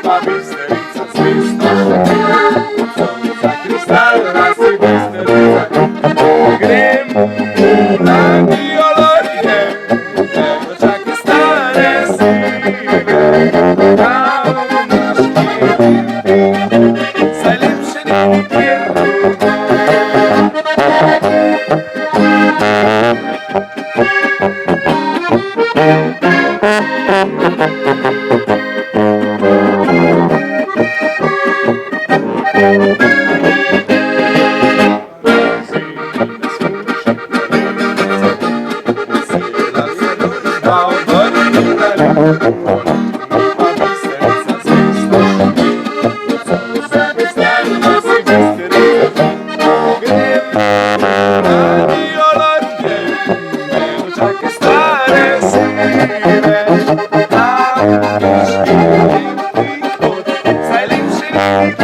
Ma Bysterica svista, co za krystalna si Bysterica. Grem na biologię, takie stare siwe, tam nasz klient, najlepszy klient. Takie stare siwe, tam nasz klient, najlepszy klient.